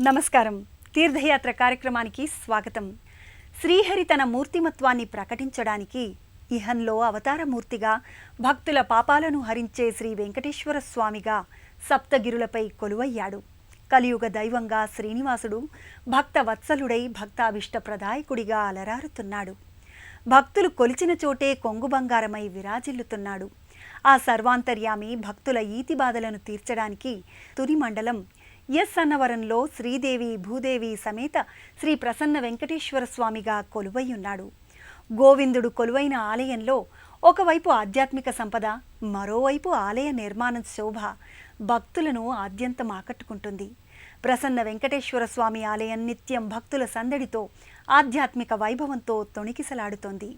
నమస్కారం. తీర్థయాత్ర కార్యక్రమానికి స్వాగతం. శ్రీహరి తన మూర్తిమత్వాన్ని ప్రకటించడానికి ఇహంలో అవతారమూర్తిగా భక్తుల పాపాలను హరించే శ్రీ వెంకటేశ్వర స్వామిగా సప్తగిరులపై కొలువయ్యాడు. కలియుగ దైవంగా శ్రీనివాసుడు భక్త వత్సలుడై భక్తాభిష్ట ప్రదాయకుడిగా అలరారుతున్నాడు. భక్తులు కొలిచిన చోటే కొంగు బంగారమై విరాజిల్లుతున్నాడు. ఆ సర్వాంతర్యామి భక్తుల ఈతి బాధలను తీర్చడానికి తుని మండలం ఎస్ అన్నవరంలో శ్రీదేవి భూదేవి సమేత శ్రీ ప్రసన్న వెంకటేశ్వర స్వామిగా కొలువయ్యున్నాడు. గోవిందుడు కొలువైన ఆలయంలో ఒకవైపు ఆధ్యాత్మిక సంపద, మరోవైపు ఆలయ నిర్మాణం శోభ భక్తులను ఆద్యంతం ఆకట్టుకుంటుంది. ప్రసన్న వెంకటేశ్వర స్వామి ఆలయం నిత్యం భక్తుల సందడితో ఆధ్యాత్మిక వైభవంతో తొణికిసలాడుతోంది.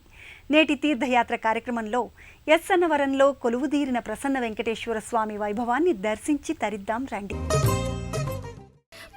నేటి తీర్థయాత్ర కార్యక్రమంలో ఎస్ అన్నవరంలో కొలువుదీరిన ప్రసన్న వెంకటేశ్వర స్వామి వైభవాన్ని దర్శించి తరిద్దాం రండి.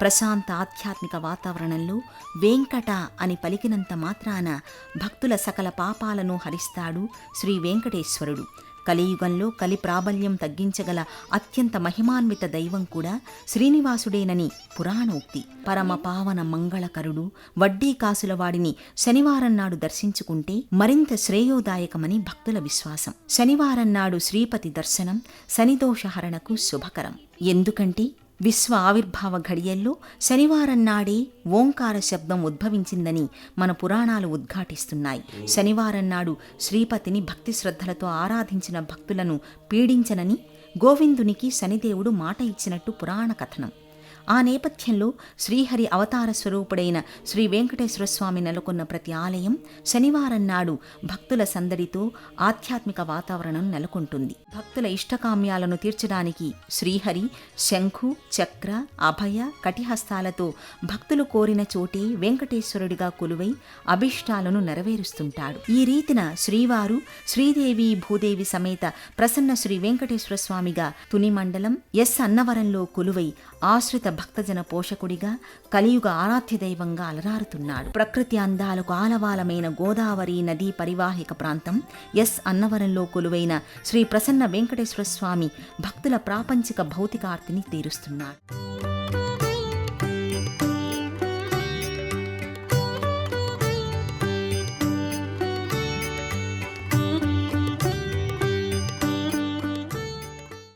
ప్రశాంత ఆధ్యాత్మిక వాతావరణంలో వెంకట అని పలికినంత మాత్రాన భక్తుల సకల పాపాలను హరిస్తాడు శ్రీ వెంకటేశ్వరుడు. కలియుగంలో కలి ప్రాబల్యం తగ్గించగల అత్యంత మహిమాన్విత దైవం కూడా శ్రీనివాసుడేనని పురాణోక్తి. పరమ పావన మంగళకరుడు, వడ్డీ కాసుల వాడిని శనివారం నాడు దర్శించుకుంటే మరింత శ్రేయోదాయకమని భక్తుల విశ్వాసం. శనివారం నాడు శ్రీపతి దర్శనం శనిదోషహరణకు శుభకరం. ఎందుకంటే విశ్వ ఆవిర్భావ ఘడియల్లో శనివారం నాడే ఓంకార శబ్దం ఉద్భవించిందని మన పురాణాలు ఉద్ఘాటిస్తున్నాయి. శనివారం నాడు శ్రీపతిని భక్తి శ్రద్ధలతో ఆరాధించిన భక్తులను పీడించనని గోవిందునికి శనిదేవుడు మాట ఇచ్చినట్టు పురాణ కథనం. ఆ నేపథ్యంలో శ్రీహరి అవతార స్వరూపుడైన శ్రీ వెంకటేశ్వర స్వామి నెలకొన్న ప్రతి ఆలయం శనివారం నాడు భక్తుల సందడితో ఆధ్యాత్మిక వాతావరణం నెలకొంటుంది. భక్తుల ఇష్టకామ్యాలను తీర్చడానికి శ్రీహరి శంఖు, చక్ర, అభయ, కటిహస్తాలతో భక్తులు కోరిన చోటే వెంకటేశ్వరుడిగా కొలువై అభిష్టాలను నెరవేరుస్తుంటాడు. ఈ రీతిన శ్రీవారు శ్రీదేవి భూదేవి సమేత ప్రసన్న శ్రీ వెంకటేశ్వర స్వామిగా తుని మండలం ఎస్ అన్నవరంలో కొలువై ఆశ్రిత భక్తజన పోషకుడిగా కలియుగ ఆరాధ్య దైవంగా అలరారుతున్నాడు. ప్రకృతి అందాలకు ఆలవాలమైన గోదావరి నదీ పరివాహిక ప్రాంతం ఎస్ అన్నవరంలో కొలువైన శ్రీ ప్రసన్న వెంకటేశ్వర స్వామి భక్తుల ప్రాపంచిక భౌతికార్తిని తీరుస్తున్నాడు.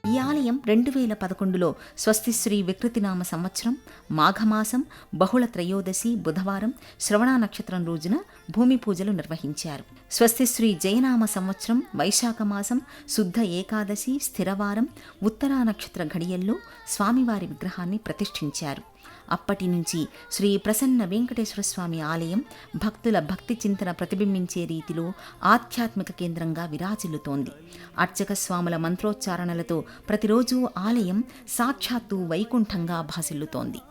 ఈ ఆలయం 2011లో స్వస్తిశ్రీ వికృతినామ సంవత్సరం మాఘమాసం బహుళ త్రయోదశి బుధవారం శ్రవణ నక్షత్రం రోజున భూమి పూజలు నిర్వహించారు. స్వస్తిశ్రీ జయనామ సంవత్సరం వైశాఖ మాసం శుద్ధ ఏకాదశి స్థిరవారం ఉత్తరా నక్షత్ర ఘడియల్లో స్వామివారి విగ్రహాన్ని ప్రతిష్ఠించారు. అప్పటి నుంచి శ్రీ ప్రసన్న వెంకటేశ్వర స్వామి ఆలయం భక్తుల భక్తి చింతన ప్రతిబింబించే రీతిలో ఆధ్యాత్మిక కేంద్రంగా విరాజిల్లుతోంది. అర్చక స్వాముల మంత్రోచ్చారణలతో ప్రతిరోజు ఆలయం సాక్షాత్తు వైకుంఠంగా భాసిల్లుతోంది.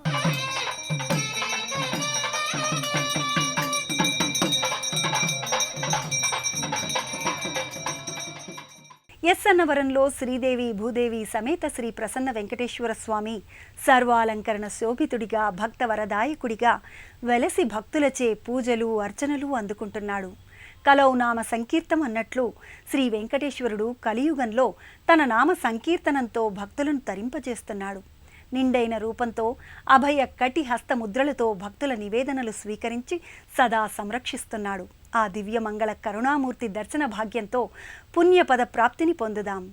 ఎస్ అన్నవరంలో శ్రీదేవి భూదేవి సమేత శ్రీ ప్రసన్న వెంకటేశ్వర స్వామి సర్వాలంకరణ శోభితుడిగా భక్తవరదాయకుడిగా వెలసి భక్తులచే పూజలు అర్చనలు అందుకుంటున్నాడు. కలౌ నామ సంకీర్తం అన్నట్లు శ్రీ వెంకటేశ్వరుడు కలియుగంలో తన నామ సంకీర్తనంతో భక్తులను తరింపజేస్తున్నాడు. నిండైన రూపంతో అభయ కటి హస్తముద్రలతో భక్తుల నివేదనలు స్వీకరించి సదా సంరక్షిస్తున్నాడు. ఆ దివ్యమంగళ కరుణామూర్తి దర్శన భాగ్యంతో పుణ్యపద ప్రాప్తిని పొందుదాం.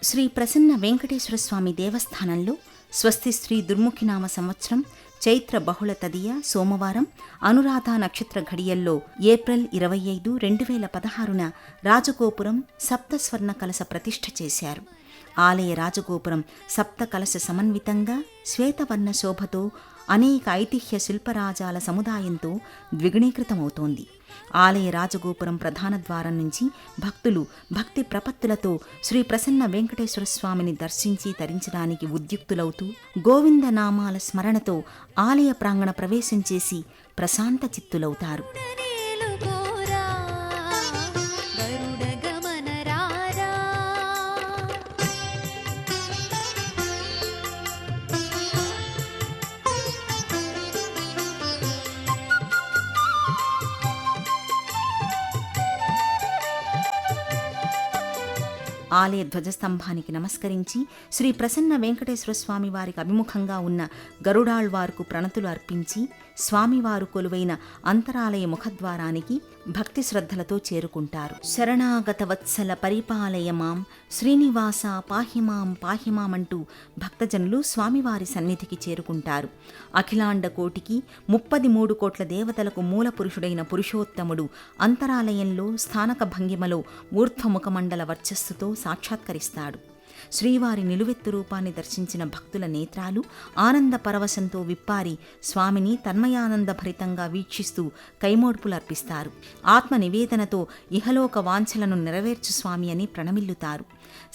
శ్రీ ప్రసన్న వెంకటేశ్వర స్వామి దేవస్థానంలో స్వస్తిశ్రీ దుర్ముఖినామ సంవత్సరం చైత్ర బహుళ తదియ సోమవారం అనురాధ నక్షత్ర ఘడియల్లో ఏప్రిల్ 25, 2016న రాజగోపురం సప్తస్వర్ణ కలశ ప్రతిష్ఠ చేశారు. ఆలయ రాజగోపురం సప్త కలశ సమన్వితంగా శ్వేతవర్ణ శోభతో అనేక ఐతిహ్య శిల్పరాజాల సముదాయంతో ద్విగుణీకృతమవుతోంది. ఆలయ రాజగోపురం ప్రధాన ద్వారం నుంచి భక్తులు భక్తి ప్రపత్తులతో శ్రీ ప్రసన్న వెంకటేశ్వర స్వామిని దర్శించి తరించడానికి ఉద్యుక్తులవుతూ గోవింద నామాల స్మరణతో ఆలయ ప్రాంగణ ప్రవేశం చేసి ప్రశాంత చిత్తులవుతారు. ఆలయ ధ్వజస్తంభానికి నమస్కరించి శ్రీ ప్రసన్న వెంకటేశ్వర స్వామి వారికి అభిముఖంగా ఉన్న గరుడాళ్వార్కు ప్రణతులు అర్పించి స్వామివారు కొలువైన అంతరాలయ ముఖద్వారానికి భక్తి శ్రద్ధలతో చేరుకుంటారు. శరణాగత వత్సల పరిపాలయ మాం శ్రీనివాస పాహిమాం పాహిమామంటూ భక్తజనులు స్వామివారి సన్నిధికి చేరుకుంటారు. అఖిలాండ కోటికి 33 కోట్ల దేవతలకు మూల పురుషుడైన పురుషోత్తముడు అంతరాలయంలో స్థానక భంగిమలో ఊర్ధ్వముఖమండల వర్చస్సుతో సాక్షాత్కరిస్తాడు. శ్రీవారి నిలువెత్తు రూపాన్ని దర్శించిన భక్తుల నేత్రాలు ఆనంద పరవశంతో విప్పారి స్వామిని తన్మయానందభరితంగా వీక్షిస్తూ కైమోడ్పులర్పిస్తారు. ఆత్మ నివేదనతో ఇహలోక వాంఛలను నెరవేర్చు స్వామి అని ప్రణమిల్లుతారు.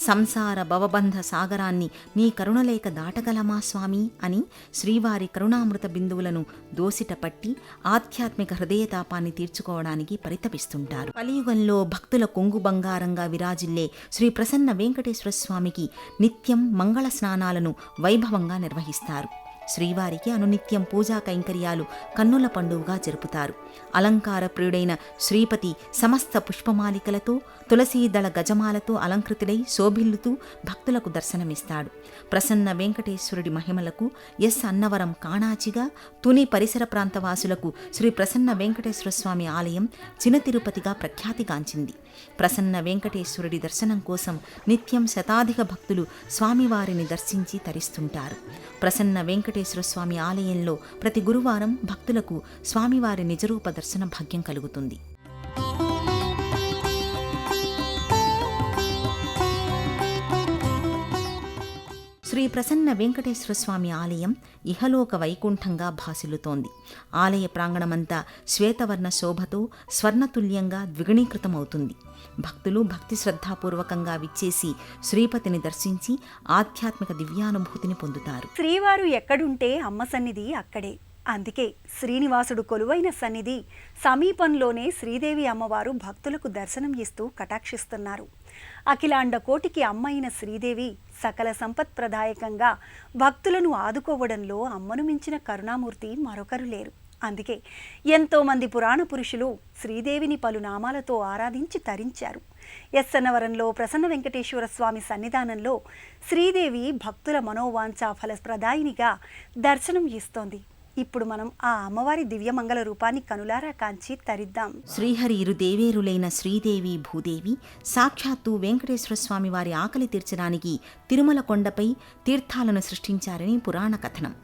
సంసార భవబంధ సాగరాన్ని నీ కరుణలేక దాటగలమా స్వామి అని శ్రీవారి కరుణామృత బిందువులను దోసిట పట్టి ఆధ్యాత్మిక హృదయతాపాన్ని తీర్చుకోవడానికి పరితపిస్తుంటారు. కలియుగంలో భక్తుల కొంగు బంగారంగా విరాజిల్లే శ్రీ ప్రసన్న వెంకటేశ్వర స్వామికి నిత్యం మంగళ స్నానాలను వైభవంగా నిర్వహిస్తారు. శ్రీవారికి అనునిత్యం పూజా కైంకర్యాలు కన్నుల పండుగగా జరుపుతారు. అలంకార ప్రియుడైన శ్రీపతి సమస్త పుష్పమాలికలతో తులసీదళ గజమాలతో అలంకృతుడై శోభిల్లుతూ భక్తులకు దర్శనమిస్తాడు. ప్రసన్న వెంకటేశ్వరుడి మహిమలకు అన్నవరం కాణాచిగా, తుని పరిసర ప్రాంతవాసులకు శ్రీ ప్రసన్న వెంకటేశ్వర స్వామి ఆలయం చిన్న తిరుపతిగా ప్రఖ్యాతిగాంచింది. ప్రసన్న వెంకటేశ్వరుడి దర్శనం కోసం నిత్యం శతాధిక భక్తులు స్వామివారిని దర్శించి తరిస్తుంటారు. ప్రసన్న వెంకటేశ్వర స్వామి ఆలయంలో ప్రతి గురువారం భక్తులకు స్వామివారి నిజరూప దర్శన భాగ్యం కలుగుతుంది. శ్రీ ప్రసన్న వెంకటేశ్వర స్వామి ఆలయం ఇహలోక వైకుంఠంగా భాసిల్లుతోంది. ఆలయ ప్రాంగణమంతా శ్వేతవర్ణ శోభతో స్వర్ణతుల్యంగా ద్విగుణీకృతమవుతుంది. భక్తులు భక్తి శ్రద్ధాపూర్వకంగా విచ్చేసి శ్రీపతిని దర్శించి ఆధ్యాత్మిక దివ్యానుభూతిని పొందుతారు. శ్రీవారు ఎక్కడుంటే అమ్మ సన్నిధి అక్కడే. అందుకే శ్రీనివాసుడు కొలువైన సన్నిధి సమీపంలోనే శ్రీదేవి అమ్మవారు భక్తులకు దర్శనం ఇస్తూ కటాక్షిస్తున్నారు. అఖిలాండ కోటికి అమ్మైన శ్రీదేవి సకల సంపత్ప్రదాయకంగా భక్తులను ఆదుకోవడంలో అమ్మను మించిన కరుణామూర్తి మరొకరు లేరు. అందుకే ఎంతోమంది పురాణ పురుషులు శ్రీదేవిని పలు నామాలతో ఆరాధించి తరించారు. అన్నవరంలో ప్రసన్న వెంకటేశ్వర స్వామి సన్నిధానంలో శ్రీదేవి భక్తుల మనోవాంఛా ఫలప్రదాయినిగా దర్శనం ఇస్తోంది. ఇప్పుడు మనం ఆ అమ్మవారి దివ్యమంగళ రూపాన్ని కనులారా కాంచి తరిద్దాం. శ్రీహరి ఇరు దేవేరులైన శ్రీదేవి భూదేవి సాక్షాత్తు వెంకటేశ్వర స్వామి వారి ఆకలి తీర్చడానికి తిరుమల కొండపై తీర్థాలను సృష్టించారని పురాణ కథనం.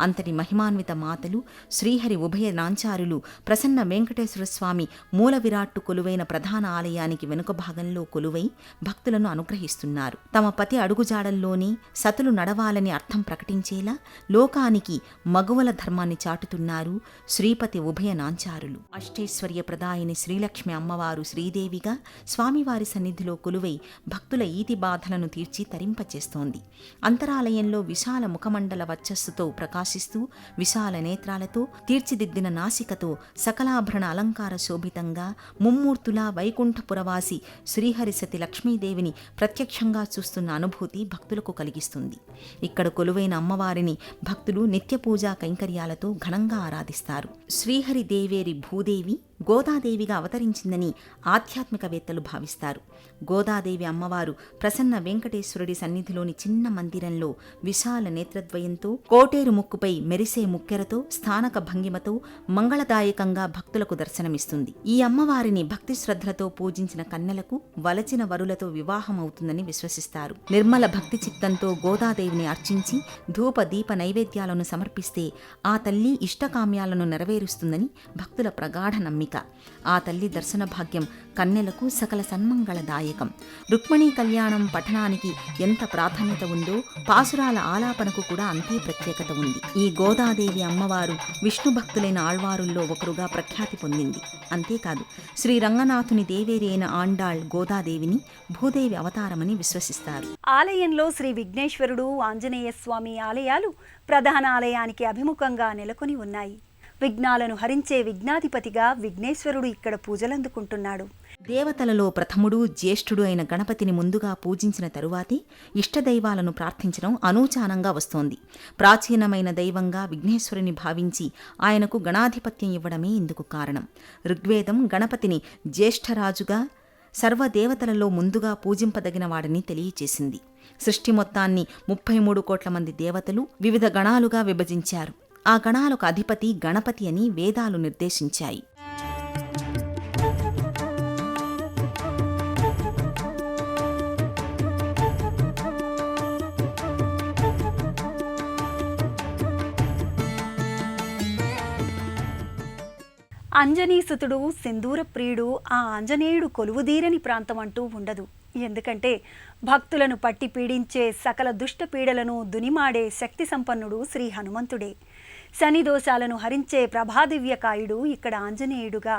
అంతటి మహిమాన్విత మాతలు శ్రీహరి ఉభయ నాంచారులు ప్రసన్న వెంకటేశ్వర స్వామి మూల విరాట్టు కొలువైన ప్రధాన ఆలయానికి వెనుక భాగంలో కొలువై భక్తులను అనుగ్రహిస్తున్నారు. తమ పతి అడుగుజాడల్లోనే సతులు నడవాలని అర్థం ప్రకటించేలా లోకానికి మగువల ధర్మాన్ని చాటుతున్నారు శ్రీపతి ఉభయ నాంచారులు. అష్టైశ్వర్య ప్రదాయిని శ్రీలక్ష్మి అమ్మవారు శ్రీదేవిగా స్వామివారి సన్నిధిలో కొలువై భక్తుల ఈతి బాధలను తీర్చి తరింపచేస్తోంది. అంతరాలయంలో విశాల ముఖమండల వర్చస్సుతో ప్రకాశిస్తూ విశాల నేత్రాలతో తీర్చిదిద్దిన నాసికతో సకలాభరణ అలంకార శోభితంగా ముమ్మూర్తులా వైకుంఠపురవాసి శ్రీహరిసతి లక్ష్మీదేవిని ప్రత్యక్షంగా చూస్తున్న అనుభూతి భక్తులకు కలిగిస్తుంది. ఇక్కడ కొలువైన అమ్మవారిని భక్తులు నిత్య పూజా కైంకర్యాలతో ఘనంగా ఆరాధిస్తారు. శ్రీహరి దేవేరి భూదేవి గోదాదేవిగా అవతరించిందని ఆధ్యాత్మికవేత్తలు భావిస్తారు. గోదాదేవి అమ్మవారు ప్రసన్న వెంకటేశ్వరుడి సన్నిధిలోని చిన్న మందిరంలో విశాల నేత్రద్వయంతో కోటేరు ముక్కుపై మెరిసే ముక్కెరతో స్థానక భంగిమతో మంగళదాయకంగా భక్తులకు దర్శనమిస్తుంది. ఈ అమ్మవారిని భక్తి శ్రద్ధలతో పూజించిన కన్నెలకు వలచిన వరులతో వివాహమవుతుందని విశ్వసిస్తారు. నిర్మల భక్తి చిత్తంతో గోదాదేవిని అర్చించి ధూప దీప నైవేద్యాలను సమర్పిస్తే ఆ తల్లి ఇష్టకామ్యాలను నెరవేరుస్తుందని భక్తుల ప్రగాఢ నమ్మిక. ఆ తల్లి దర్శన భాగ్యం కన్నెలకు సకల సన్మంగళదాయకం. రుక్మిణీ కళ్యాణం పఠనానికి ఎంత ప్రాధాన్యత ఉందో పాసురాల ఆలాపనకు కూడా అంతే ప్రత్యేకత ఉంది. ఈ గోదాదేవి అమ్మవారు విష్ణు భక్తులైన ఆళ్వారుల్లో ఒకరుగా ప్రఖ్యాతి పొందింది. అంతేకాదు శ్రీ రంగనాథుని దేవేరి అయిన ఆండాళ్ గోదాదేవిని భూదేవి అవతారమని విశ్వసిస్తారు. ఆలయంలో శ్రీ విఘ్నేశ్వరుడు, ఆంజనేయ స్వామి ఆలయాలు ప్రధాన ఆలయానికి అభిముఖంగా నెలకొని ఉన్నాయి. విఘ్నాలను హరించే విఘ్నాధిపతిగా విఘ్నేశ్వరుడు ఇక్కడ పూజలందుకుంటున్నాడు. దేవతలలో ప్రథముడు జ్యేష్ఠుడు అయిన గణపతిని ముందుగా పూజించిన తరువాతే ఇష్టదైవాలను ప్రార్థించడం అనూచానంగా వస్తోంది. ప్రాచీనమైన దైవంగా విఘ్నేశ్వరుని భావించి ఆయనకు గణాధిపత్యం ఇవ్వడమే ఇందుకు కారణం. ఋగ్వేదం గణపతిని జ్యేష్ఠరాజుగా, సర్వదేవతలలో ముందుగా పూజింపదగిన వాడని తెలియచేసింది. సృష్టి మొత్తాన్ని 33 కోట్ల మంది దేవతలు వివిధ గణాలుగా విభజించారు. ఆ గణాలకు అధిపతి గణపతి అని వేదాలు నిర్దేశించాయి. అంజనీసుతుడు సింధూర ప్రియుడు ఆ ఆంజనేయుడు కొలువుదీరని ప్రాంతం అంటూ ఉండదు. ఎందుకంటే భక్తులను పట్టి పీడించే సకల దుష్ట పీడలను దునిమాడే శక్తి సంపన్నుడు శ్రీ హనుమంతుడే. శని దోషాలను హరించే ప్రభాదివ్యకాయుడు ఇక్కడ ఆంజనేయుడుగా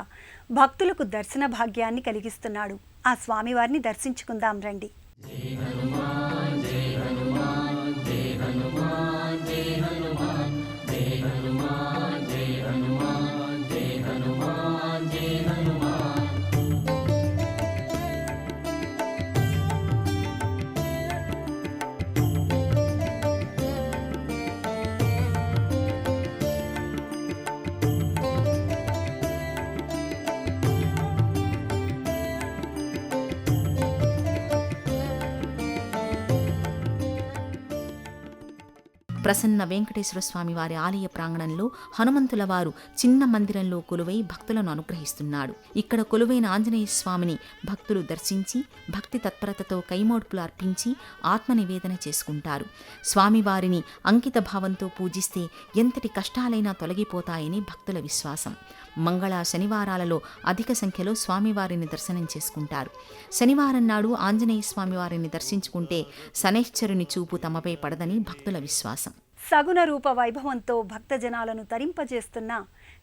భక్తులకు దర్శన భాగ్యాన్ని కలిగిస్తున్నాడు. ఆ స్వామివారిని దర్శించుకుందాం రండి. ప్రసన్న వెంకటేశ్వర స్వామి వారి ఆలయ ప్రాంగణంలో హనుమంతుల వారు చిన్న మందిరంలో కొలువై భక్తులను అనుగ్రహిస్తున్నాడు. ఇక్కడ కొలువైన ఆంజనేయ స్వామిని భక్తులు దర్శించి భక్తి తత్పరతతో కైమోడ్పులు అర్పించి ఆత్మనివేదన చేసుకుంటారు. స్వామివారిని అంకిత భావంతో పూజిస్తే ఎంతటి కష్టాలైనా తొలగిపోతాయని భక్తుల విశ్వాసం. మంగళ శనివారాలలో అధిక సంఖ్యలో స్వామివారిని దర్శనం చేసుకుంటారు. శనివారం నాడు ఆంజనేయ స్వామివారిని దర్శించుకుంటే శనైశ్చరుని చూపు తమపై పడదని భక్తుల విశ్వాసం. సగుణ రూప వైభవంతో భక్తజనాలను తరింపజేస్తున్న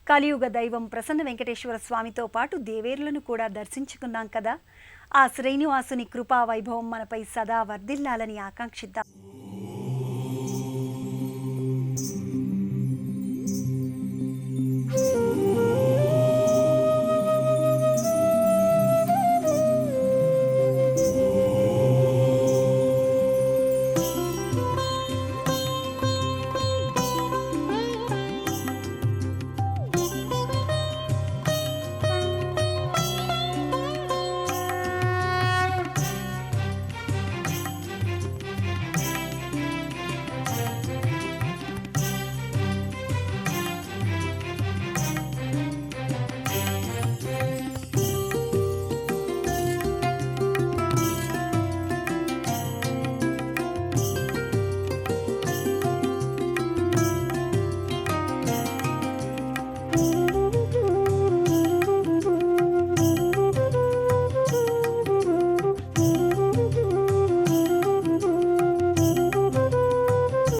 కలియుగ దైవం ప్రసన్న వెంకటేశ్వర స్వామితో పాటు దేవేరులను కూడా దర్శించుకున్నాం కదా. ఆ శ్రీనివాసుని కృపా వైభవం మనపై సదా వర్ధిల్లాలని ఆకాంక్షిద్దాం.